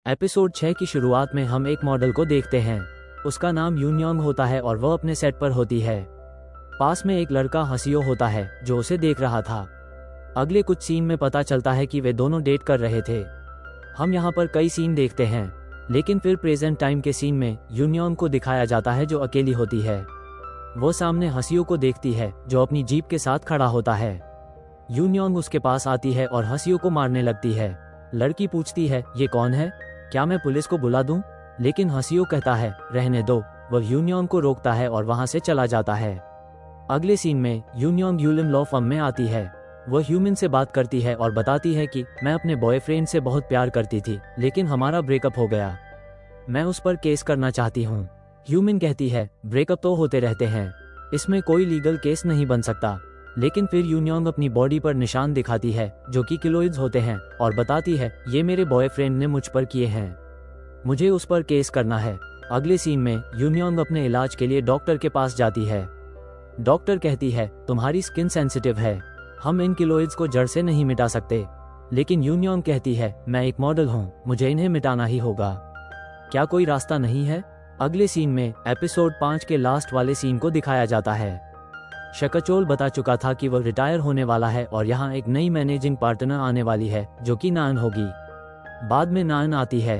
Episode 6 की शुरुआत में हम एक मॉडल को देखते हैं। उसका नाम यूनयोंग होता है और वह अपने सेट पर होती है। पास में एक लड़का हसियो होता है जो उसे देख रहा था। अगले कुछ सीन में पता चलता है कि वे दोनों डेट कर रहे थे। हम यहाँ पर कई सीन देखते हैं, लेकिन फिर प्रेजेंट टाइम के सीन में यूनयोंग को दिखाया जाता है जो अकेली होती है। वो सामने हसियो को देखती है जो अपनी जीप के साथ खड़ा होता है। यूनयोंग उसके पास आती है और हसियो को मारने लगती है। लड़की पूछती है, ये कौन है, क्या मैं पुलिस को बुला दूं? लेकिन हसियो कहता है, रहने दो। वह यूनयोंग को रोकता है और वहां से चला जाता है। अगले सीन में यूनयोंग यूलिम लॉ फर्म में आती है। वह ह्यूमन से बात करती है और बताती है कि मैं अपने बॉयफ्रेंड से बहुत प्यार करती थी, लेकिन हमारा ब्रेकअप हो गया। मैं उस पर केस करना चाहती हूँ। ह्यूमन कहती है, ब्रेकअप तो होते रहते हैं, इसमें कोई लीगल केस नहीं बन सकता। लेकिन फिर यूनयोंग अपनी बॉडी पर निशान दिखाती है जो कि किलोइड्स होते हैं और बताती है, ये मेरे बॉयफ्रेंड ने मुझ पर किए हैं, मुझे उस पर केस करना है। अगले सीन में यूनयोंग अपने इलाज के लिए डॉक्टर के पास जाती है। डॉक्टर कहती है, तुम्हारी स्किन सेंसिटिव है, हम इन किलोइड्स को जड़ से नहीं मिटा सकते। लेकिन यूनयोंग कहती है, मैं एक मॉडल हूँ, मुझे इन्हें मिटाना ही होगा। क्या कोई रास्ता नहीं है? अगले सीन में एपिसोड 5 के लास्ट वाले सीन को दिखाया जाता है। शकचोल बता चुका था कि वह रिटायर होने वाला है और यहाँ एक नई मैनेजिंग पार्टनर आने वाली है जो कि नान होगी। बाद में नान आती है।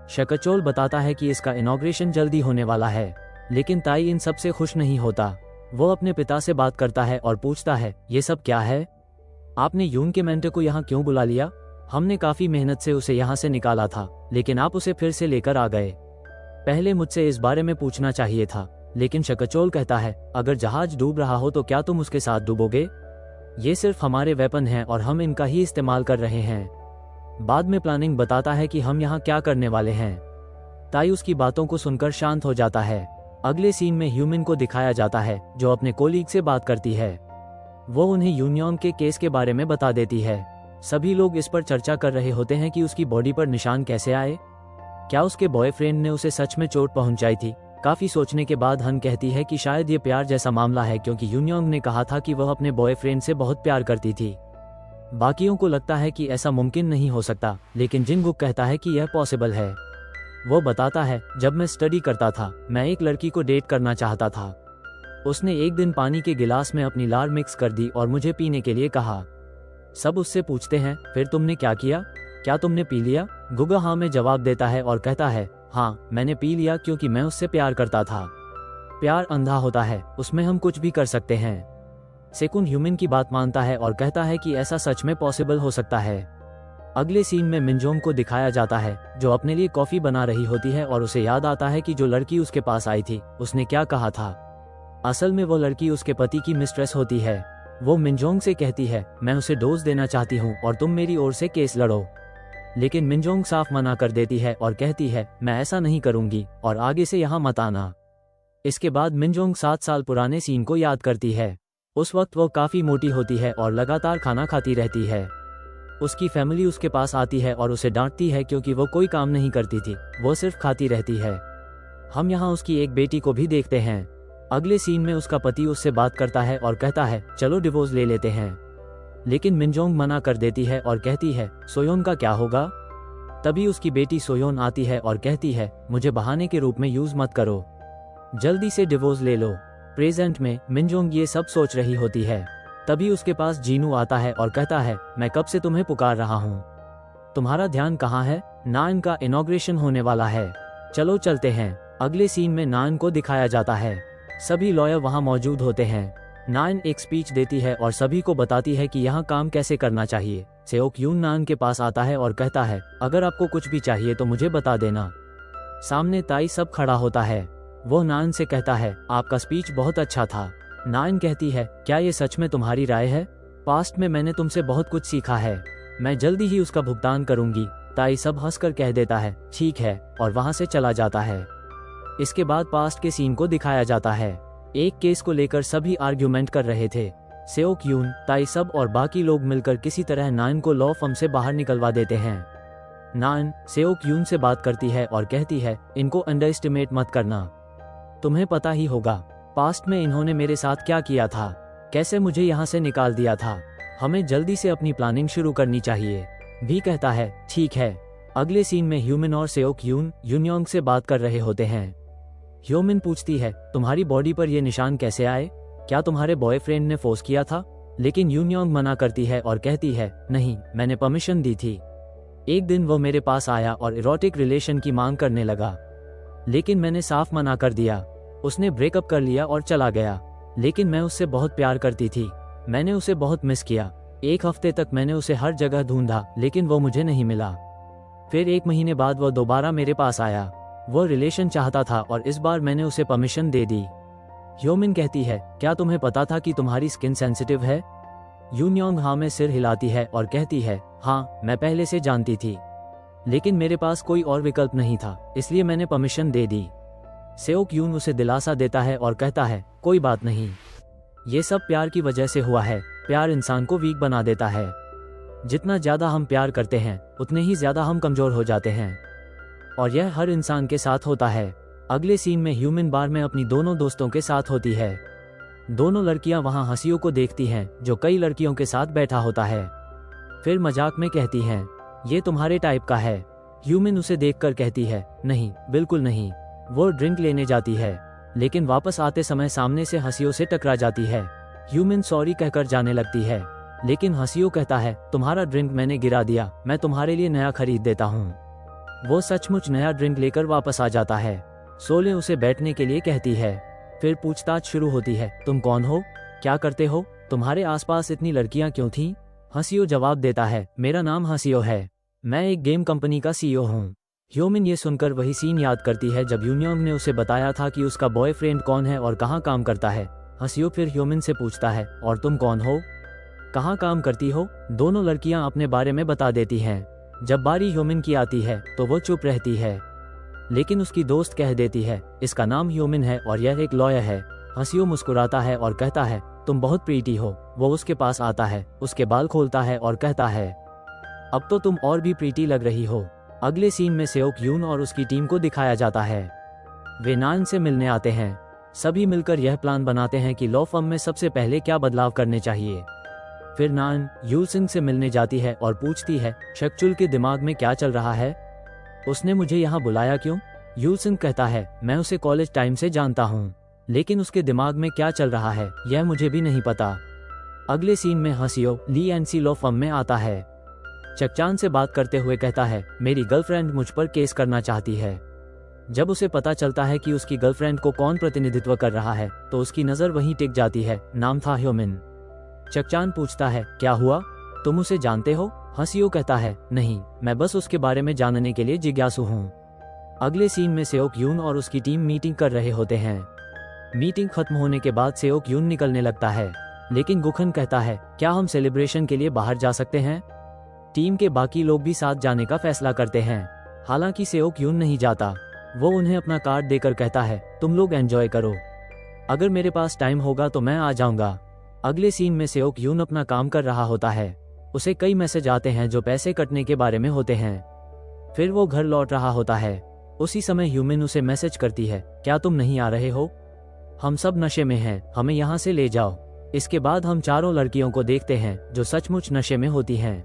शकचोल बताता है कि इसका इनॉग्रेशन जल्दी होने वाला है, लेकिन ताई इन सब से खुश नहीं होता। वो अपने पिता से बात करता है और पूछता है, ये सब क्या है? आपने यून के मेंटर को यहाँ क्यों बुला लिया? हमने काफी मेहनत से उसे यहाँ से निकाला था, लेकिन आप उसे फिर से लेकर आ गए। पहले मुझसे इस बारे में पूछना चाहिए था। लेकिन शकचोल कहता है, अगर जहाज डूब रहा हो तो क्या तुम उसके साथ डूबोगे? ये सिर्फ हमारे वेपन हैं और हम इनका ही इस्तेमाल कर रहे हैं। बाद में प्लानिंग बताता है कि हम यहाँ क्या करने वाले हैं। ताई उसकी बातों को सुनकर शांत हो जाता है। अगले सीन में ह्यूमन को दिखाया जाता है जो अपने कोलीग से बात करती है। वो उन्हें यूनयोंग के केस के बारे में बता देती है। सभी लोग इस पर चर्चा कर रहे होते हैं कि उसकी बॉडी पर निशान कैसे आए। क्या उसके बॉयफ्रेंड ने उसे सच में चोट पहुंचाई थी? काफी सोचने के बाद हन कहती है कि शायद ये प्यार जैसा मामला है, क्योंकि यूनयोंग ने कहा था कि वह अपने बॉयफ्रेंड से बहुत प्यार करती थी। बाकियों को लगता है कि ऐसा मुमकिन नहीं हो सकता, लेकिन जिनगुक कहता है कि यह पॉसिबल है। वो बताता है, जब मैं स्टडी करता था मैं एक लड़की को डेट करना चाहता था। उसने एक दिन पानी के गिलास में अपनी लार मिक्स कर दी और मुझे पीने के लिए कहा। सब उससे पूछते हैं, फिर तुमने क्या किया? क्या तुमने पी लिया? गुगा हाँ में जवाब देता है और कहता है, हाँ मैंने पी लिया, क्योंकि मैं उससे प्यार करता था। प्यार अंधा होता है, उसमें हम कुछ भी कर सकते हैं। सेकुन ह्यूमन की बात मानता है और कहता है कि ऐसा सच में पॉसिबल हो सकता है। अगले सीन में मिनजोंग को दिखाया जाता है जो अपने लिए कॉफी बना रही होती है और उसे याद आता है कि जो लड़की उसके पास आई थी उसने क्या कहा था। असल में वो लड़की उसके पति की मिस्ट्रेस होती है। वो मिनजोंग से कहती है, मैं उसे डोज देना चाहती हूँ और तुम मेरी ओर से केस लड़ो। लेकिन मिनजोंग साफ मना कर देती है और कहती है, मैं ऐसा नहीं करूंगी और आगे से यहाँ मत आना। इसके बाद मिनजोंग 7 साल पुराने सीन को याद करती है। उस वक्त वो काफी मोटी होती है और लगातार खाना खाती रहती है। उसकी फैमिली उसके पास आती है और उसे डांटती है क्योंकि वो कोई काम नहीं करती थी, वो सिर्फ खाती रहती है। हम यहाँ उसकी एक बेटी को भी देखते हैं। अगले सीन में उसका पति उससे बात करता है और कहता है, चलो डिवोर्स ले लेते हैं। लेकिन मिनजोंग मना कर देती है और कहती है, सोयोन का क्या होगा? तभी उसकी बेटी सोयोन आती है और कहती है, मुझे बहाने के रूप में यूज मत करो, जल्दी से डिवोर्स ले लो। प्रेजेंट में मिनजोंग ये सब सोच रही होती है। तभी उसके पास जीनू आता है और कहता है, मैं कब से तुम्हें पुकार रहा हूँ, तुम्हारा ध्यान कहाँ है? नान का इनॉग्रेशन होने वाला है, चलो चलते हैं। अगले सीन में नान को दिखाया जाता है। सभी लॉयर वहाँ मौजूद होते हैं। नान एक स्पीच देती है और सभी को बताती है कि यहाँ काम कैसे करना चाहिए। सेओक यून नान के पास आता है और कहता है, अगर आपको कुछ भी चाहिए तो मुझे बता देना। सामने ताई सब खड़ा होता है। वो नान से कहता है, आपका स्पीच बहुत अच्छा था। नान कहती है, क्या ये सच में तुम्हारी राय है? पास्ट में मैंने तुमसे बहुत कुछ सीखा है, मैं जल्दी ही उसका भुगतान करूंगी। ताई सब हंसकर कह देता है, ठीक है, और वहां से चला जाता है। इसके बाद पास्ट के सीन को दिखाया जाता है। एक केस को लेकर सभी आर्ग्यूमेंट कर रहे थे। सेओक यून, ताई सब और बाकी लोग मिलकर किसी तरह नान को लॉ फर्म से बाहर निकलवा देते हैं। नान सेओक यून से बात करती है और कहती है, इनको अंडर एस्टिमेट मत करना, तुम्हें पता ही होगा पास्ट में इन्होंने मेरे साथ क्या किया था, कैसे मुझे यहाँ से निकाल दिया था। हमें जल्दी से अपनी प्लानिंग शुरू करनी चाहिए। भी कहता है, ठीक है। अगले सीन में ह्यूमिन और सेओक यून यून्योंग से बात कर रहे होते हैं। ह्यूमिन पूछती है, तुम्हारी बॉडी पर ये निशान कैसे आए? क्या तुम्हारे बॉयफ्रेंड ने फोर्स किया था? लेकिन यून्योंग मना करती है और कहती है, नहीं, मैंने परमिशन दी थी। एक दिन वो मेरे पास आया और इरोटिक रिलेशन की मांग करने लगा, लेकिन मैंने साफ मना कर दिया। उसने ब्रेकअप कर लिया और चला गया, लेकिन मैं उससे बहुत प्यार करती थी। मैंने उसे बहुत मिस किया। 1 हफ्ते तक मैंने उसे हर जगह ढूंढा, लेकिन वो मुझे नहीं मिला। फिर 1 महीने बाद वो दोबारा मेरे पास आया। वो रिलेशन चाहता था और इस बार मैंने उसे परमिशन दे दी। ह्यूमिन कहती है, क्या तुम्हें पता था कि तुम्हारी स्किन सेंसिटिव है? यून्योंग हाँ में सिर हिलाती है और कहती है, हाँ, मैं पहले से जानती थी, लेकिन मेरे पास कोई और विकल्प नहीं था, इसलिए मैंने परमिशन दे दी। सेओक यून उसे दिलासा देता है और कहता है, कोई बात नहीं, ये सब प्यार की वजह से हुआ है। प्यार इंसान को वीक बना देता है। जितना ज्यादा हम प्यार करते हैं, उतने ही ज्यादा हम कमजोर हो जाते हैं, और यह हर इंसान के साथ होता है। अगले सीन में ह्यूमिन बार में अपनी दोनों दोस्तों के साथ होती है। दोनों लड़कियां वहां हंसियों को देखती हैं, जो कई लड़कियों के साथ बैठा होता है। फिर मजाक में कहती हैं, ये तुम्हारे टाइप का है। ह्यूमिन उसे देखकर कहती है, नहीं, बिल्कुल नहीं। वो ड्रिंक लेने जाती है, लेकिन वापस आते समय सामने से हंसियों से टकरा जाती है। ह्यूमिन सॉरी कहकर जाने लगती है, लेकिन हंसियों कहता है, तुम्हारा ड्रिंक मैंने गिरा दिया, मैं तुम्हारे लिए नया खरीद देता हूँ। वो सचमुच नया ड्रिंक लेकर वापस आ जाता है। सोले उसे बैठने के लिए कहती है। फिर पूछताछ शुरू होती है, तुम कौन हो? क्या करते हो? तुम्हारे आसपास इतनी लड़कियां क्यों थीं? हंसियो जवाब देता है, मेरा नाम हंसियो है, मैं एक गेम कंपनी का CEO हूँ। ह्यूमिन ये सुनकर वही सीन याद करती है जब यून्योंग ने उसे बताया था कि उसका बॉयफ्रेंड कौन है और कहाँ काम करता है। हंसियो फिर ह्यूमिन से पूछता है, और तुम कौन हो? कहाँ काम करती हो? दोनों लड़कियां अपने बारे में बता देती हैं। जब बारी ह्यूमिन की आती है तो वो चुप रहती है, लेकिन उसकी दोस्त कह देती है, इसका नाम ह्यूमिन है और यह एक लॉयर है। हंसियो मुस्कुराता है और कहता है, तुम बहुत प्रीटी हो। वो उसके पास आता है, उसके बाल खोलता है और कहता है, अब तो तुम और भी प्रीटी लग रही हो। अगले सीन में सेओक यून और उसकी टीम को दिखाया जाता है। वे नान से मिलने आते हैं। सभी मिलकर यह प्लान बनाते हैं कि लॉ फर्म में सबसे पहले क्या बदलाव करने चाहिए। फिर नान यूलसिंग से मिलने जाती है और पूछती है, शक्चुल के दिमाग में क्या चल रहा है? उसने मुझे यहाँ बुलाया क्यों? यूलसिंग कहता है, मैं उसे कॉलेज टाइम से जानता हूँ, लेकिन उसके दिमाग में क्या चल रहा है यह मुझे भी नहीं पता। अगले सीन में हंसियो ली एनसी लॉ फर्म में आता है। चकचान से बात करते हुए कहता है, मेरी गर्लफ्रेंड मुझ पर केस करना चाहती है। जब उसे पता चलता है कि उसकी गर्लफ्रेंड को कौन प्रतिनिधित्व कर रहा है, तो उसकी नजर वहीं टिक जाती है। नाम था ह्यूमिन। चकचान पूछता है, क्या हुआ? तुम उसे जानते हो? हंसियो कहता है, नहीं, मैं बस उसके बारे में जानने के लिए जिज्ञासु हूँ। अगले सीन में सेओक यून और उसकी टीम मीटिंग कर रहे होते हैं। मीटिंग खत्म होने के बाद सेओक यून निकलने लगता है, लेकिन गुखन कहता है, क्या हम सेलिब्रेशन के लिए बाहर जा सकते हैं? टीम के बाकी लोग भी साथ जाने का फैसला करते हैं। हालांकि सेओक यून नहीं जाता। वो उन्हें अपना कार्ड देकर कहता है, तुम लोग एंजॉय करो, अगर मेरे पास टाइम होगा तो मैं आ जाऊंगा। अगले सीन में सेओक यून अपना काम कर रहा होता है। उसे कई मैसेज आते हैं जो पैसे कटने के बारे में होते हैं। फिर वो घर लौट रहा होता है। उसी समय ह्यूमिन उसे मैसेज करती है, क्या तुम नहीं आ रहे हो? हम सब नशे में हैं, हमें यहाँ से ले जाओ। इसके बाद हम चारों लड़कियों को देखते हैं जो सचमुच नशे में होती हैं।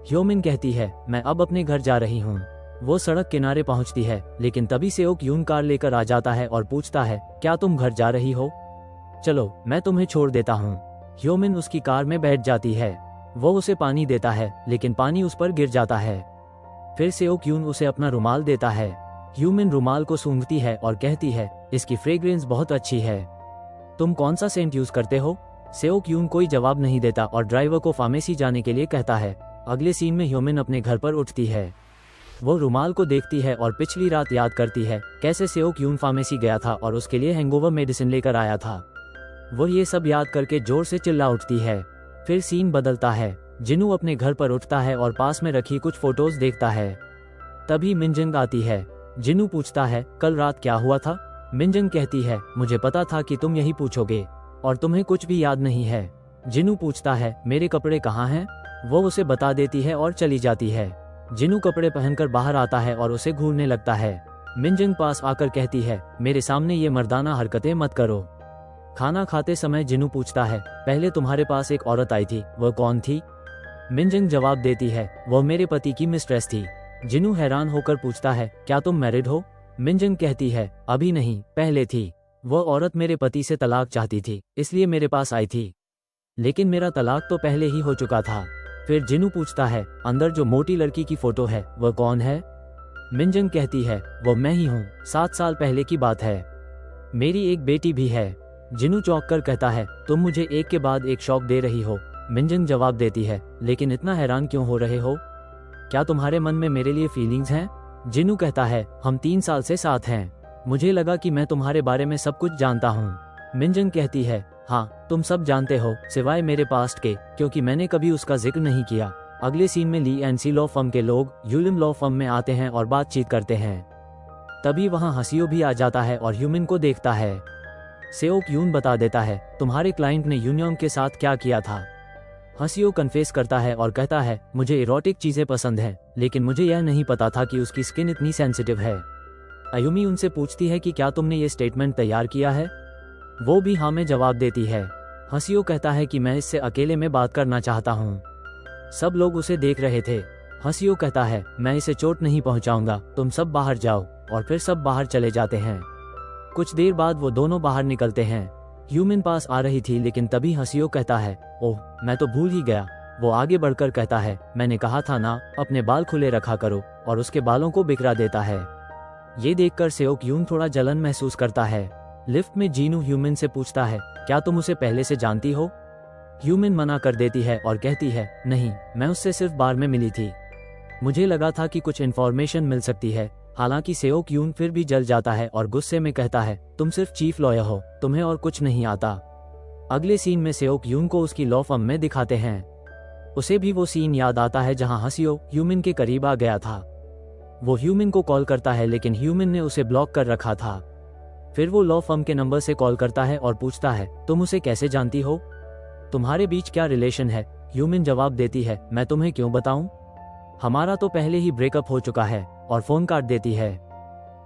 ह्यूमिन कहती है, मैं अब अपने घर जा रही हूँ। वो सड़क किनारे पहुँचती है, लेकिन तभी सेओक यून कार लेकर आ जाता है और पूछता है, क्या तुम घर जा रही हो? चलो, मैं तुम्हें छोड़ देता हूँ। ह्यूमिन उसकी कार में बैठ जाती है। वो उसे पानी देता है, लेकिन पानी उस पर गिर जाता है। फिर सेओक यून उसे अपना रुमाल देता है। ह्यूमिन रुमाल को सूंघती है और कहती है, इसकी फ्रेग्रेंस बहुत अच्छी है। तुम कौन सा सेंट यूज करते हो? सेओक यून कोई जवाब नहीं देता और ड्राइवर को फार्मेसी जाने के लिए कहता है। अगले सीन में ह्यूमिन अपने घर पर उठती है। वो रुमाल को देखती है और पिछली रात याद करती है कैसे सेओक यून फार्मेसी गया था और उसके लिए हैंगओवर मेडिसिन लेकर आया था। वो ये सब याद करके जोर से चिल्ला उठती है। फिर सीन बदलता है। जिनू अपने घर पर उठता है और पास में रखी कुछ फोटोज देखता है। तभी मिनजंग आती है। जिनू पूछता है, कल रात क्या हुआ था? मिनजंग कहती है, मुझे पता था कि तुम यही पूछोगे और तुम्हें कुछ भी याद नहीं है। जिनू पूछता है, मेरे कपड़े कहाँ हैं? वो उसे बता देती है और चली जाती है। जिनू कपड़े पहनकर बाहर आता है और उसे घूरने लगता है। मिनजंग पास आकर कहती है, मेरे सामने ये मर्दाना हरकतें मत करो। खाना खाते समय जिनू पूछता है, पहले तुम्हारे पास एक औरत आई थी, वह कौन थी? मिनजंग जवाब देती है, वह मेरे पति की मिस्ट्रेस थी। जिनू हैरान होकर पूछता है, क्या तुम मैरिड हो? मिनजंग कहती है, अभी नहीं, पहले थी। वह औरत मेरे पति से तलाक चाहती थी, इसलिए मेरे पास आई थी, लेकिन मेरा तलाक तो पहले ही हो चुका था। फिर जिनू पूछता है, अंदर जो मोटी लड़की की फोटो है वह कौन है? मिनजंग कहती है, वो मैं ही हूँ, 7 साल पहले की बात है, मेरी एक बेटी भी है। जिनू चौंक कर कहता है, तुम मुझे एक के बाद एक शौक दे रही हो। मिनजंग जवाब देती है, लेकिन इतना हैरान क्यों हो रहे हो? क्या तुम्हारे मन में मेरे लिए फीलिंग्स हैं? जिनू कहता है, हम 3 साल से साथ हैं, मुझे लगा कि मैं तुम्हारे बारे में सब कुछ जानता हूँ। मिनजंग कहती है, हाँ तुम सब जानते हो सिवाय मेरे पास्ट के, क्योंकि मैंने कभी उसका जिक्र नहीं किया। अगले सीन में ली एंड सी लॉ फर्म के लोग यूलिम लॉ फर्म में आते हैं और बातचीत करते हैं। तभी वहाँ हसियो भी आ जाता है और ह्यूमिन को देखता है। सेओक यून बता देता है, तुम्हारे क्लाइंट ने यूनियन के साथ क्या किया था। हसियो कन्फेस करता है और कहता है, मुझे इरोटिक चीजें पसंद हैं, लेकिन मुझे यह नहीं पता था कि उसकी स्किन इतनी सेंसिटिव है। अयुमी उनसे पूछती है कि क्या तुमने ये स्टेटमेंट तैयार किया है? वो भी हाँ में जवाब देती है। हसियो कहता है कि मैं इससे अकेले में बात करना चाहता हूँ। सब लोग उसे देख रहे थे। हसियो कहता है, मैं इसे चोट नहीं पहुंचाऊंगा, तुम सब बाहर जाओ। और फिर सब बाहर चले जाते हैं। कुछ देर बाद वो दोनों बाहर निकलते हैं। ह्यूमिन पास आ रही थी, लेकिन तभी हसियो कहता है, ओह मैं तो भूल ही गया। वो आगे बढ़कर कहता है, मैंने कहा था ना, अपने बाल खुले रखा करो, और उसके बालों को बिखरा देता है। ये देखकर सेओक यून थोड़ा जलन महसूस करता है। लिफ्ट में जीनू ह्यूमिन से पूछता है, क्या तुम उसे पहले से जानती हो? ह्यूमिन मना कर देती है और कहती है, नहीं, मैं उससे सिर्फ बार में मिली थी, मुझे लगा था कि कुछ इन्फॉर्मेशन मिल सकती है। हालांकि सेओक यून फिर भी जल जाता है और गुस्से में कहता है, तुम सिर्फ चीफ लॉयर हो, तुम्हें और कुछ नहीं आता। अगले सीन में सेओक यून को उसकी लॉ फर्म में दिखाते हैं। उसे भी वो सीन याद आता है जहां हसियो ह्यूमिन के करीब आ गया था। वो ह्यूमिन को कॉल करता है, लेकिन ह्यूमिन ने उसे ब्लॉक कर रखा था। फिर वो लॉ फर्म के नंबर से कॉल करता है और पूछता है, तुम उसे कैसे जानती हो? तुम्हारे बीच क्या रिलेशन है? ह्यूमिन जवाब देती है, मैं तुम्हें क्यों बताऊं? हमारा तो पहले ही ब्रेकअप हो चुका है, और फोन काट देती है।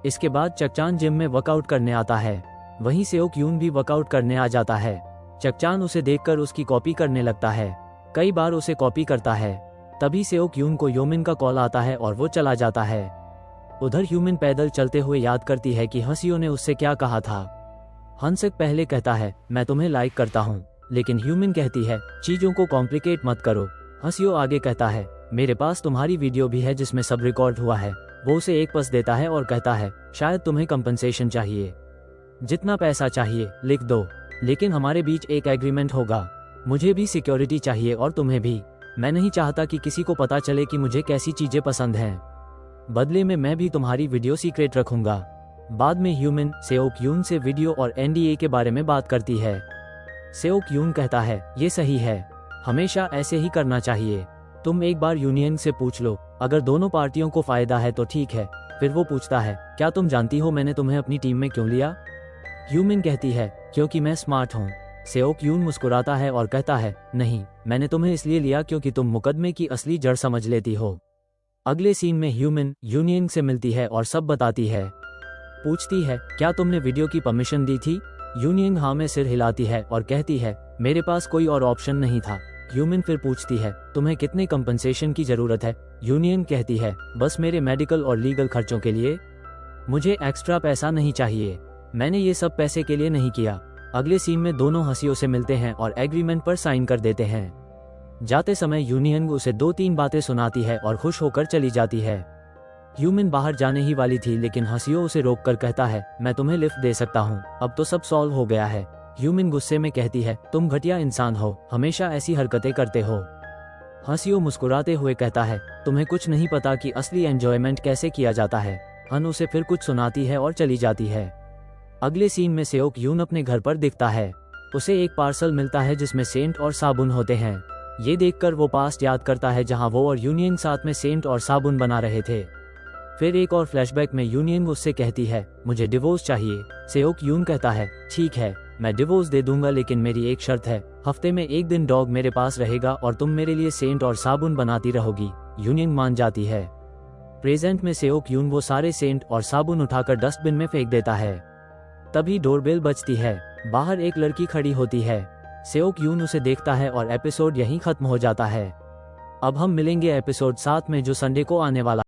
इसके बाद चकचान जिम में वर्कआउट करने आता है। वहीं सेओक यून भी वर्कआउट करने आ जाता है। चकचान उसे देखकर उसकी कॉपी करने लगता है, कई बार उसे कॉपी करता है। तभी सेओक यून को योमिन का कॉल आता है और वो चला जाता है। उधर ह्यूमिन पैदल चलते हुए याद करती है कि हसियो ने उससे क्या कहा था। हंसक पहले कहता है, मैं तुम्हें लाइक करता हूँ, लेकिन ह्यूमिन कहती है, चीजों को कॉम्प्लिकेट मत करो। हसियो आगे कहता है, मेरे पास तुम्हारी वीडियो भी है जिसमें सब रिकॉर्ड हुआ है। वो उसे एक पस देता है और कहता है, शायद तुम्हें कंपनसेशन चाहिए, जितना पैसा चाहिए लिख दो, लेकिन हमारे बीच एक एग्रीमेंट होगा। मुझे भी सिक्योरिटी चाहिए और तुम्हें भी। मैं नहीं चाहता कि किसी को पता चले कि मुझे कैसी चीजें पसंद हैं। बदले में मैं भी तुम्हारी वीडियो सीक्रेट रखूंगा। बाद में ह्यूमिन सेओक यून से वीडियो और एनडीए के बारे में बात करती है। सेओक यून कहता है, ये सही है, हमेशा ऐसे ही करना चाहिए। तुम एक बार यूनियन से पूछ लो, अगर दोनों पार्टियों को फायदा है तो ठीक है। फिर वो पूछता है, क्या तुम जानती हो मैंने तुम्हें अपनी टीम में क्यों लिया? ह्यूमिन कहती है, क्योंकि मैं स्मार्ट हूँ। सेओक यून मुस्कुराता है और कहता है, नहीं, मैंने तुम्हें इसलिए लिया क्योंकि तुम मुकदमे की असली जड़ समझ लेती हो। अगले सीन में ह्यूमिन यूनियन से मिलती है और सब बताती है। पूछती है, क्या तुमने वीडियो की परमिशन दी थी? यूनियन हाँ में सिर हिलाती है और कहती है, मेरे पास कोई और ऑप्शन नहीं था। ह्यूमिन फिर पूछती है, तुम्हें कितने कंपनसेशन की जरूरत है? यूनियन कहती है, बस मेरे मेडिकल और लीगल खर्चों के लिए, मुझे एक्स्ट्रा पैसा नहीं चाहिए, मैंने ये सब पैसे के लिए नहीं किया। अगले सीन में दोनों हंसियों से मिलते हैं और एग्रीमेंट पर साइन कर देते हैं। जाते समय यूनियन उसे 2-3 बातें सुनाती है और खुश होकर चली जाती है। ह्यूमिन बाहर जाने ही वाली थी, लेकिन हंसियो उसे रोककर कहता है, मैं तुम्हें लिफ्ट दे सकता हूँ, अब तो सब सॉल्व हो गया है। ह्यूमिन गुस्से में कहती है, तुम घटिया इंसान हो, हमेशा ऐसी हरकतें करते हो। हंसियो मुस्कुराते हुए कहता है, तुम्हें कुछ नहीं पता कि असली एंजॉयमेंट कैसे किया जाता है। हन उसे फिर कुछ सुनाती है और चली जाती है। अगले सीन में सेओक यून अपने घर पर दिखता है। उसे एक पार्सल मिलता है जिसमें सेंट और साबुन होते हैं। ये देखकर वो पास्ट याद करता है जहां वो और यूनियन साथ में सेंट और साबुन बना रहे थे। फिर एक और फ्लैशबैक में यूनियन उससे कहती है, मुझे डिवोर्स चाहिए। सेओक यून कहता है, ठीक है, मैं डिवोर्स दे दूंगा, लेकिन मेरी एक शर्त है, हफ्ते में एक दिन डॉग मेरे पास रहेगा और तुम मेरे लिए सेंट और साबुन बनाती रहोगी। यूनियन मान जाती है। प्रेजेंट में सेओक यून वो सारे सेंट और साबुन उठाकर डस्टबिन में फेंक देता है। तभी डोरबेल बजती है। बाहर एक लड़की खड़ी होती है। सेओक यून उसे देखता है और एपिसोड यहीं खत्म हो जाता है। अब हम मिलेंगे एपिसोड 7 में, जो संडे को आने वाला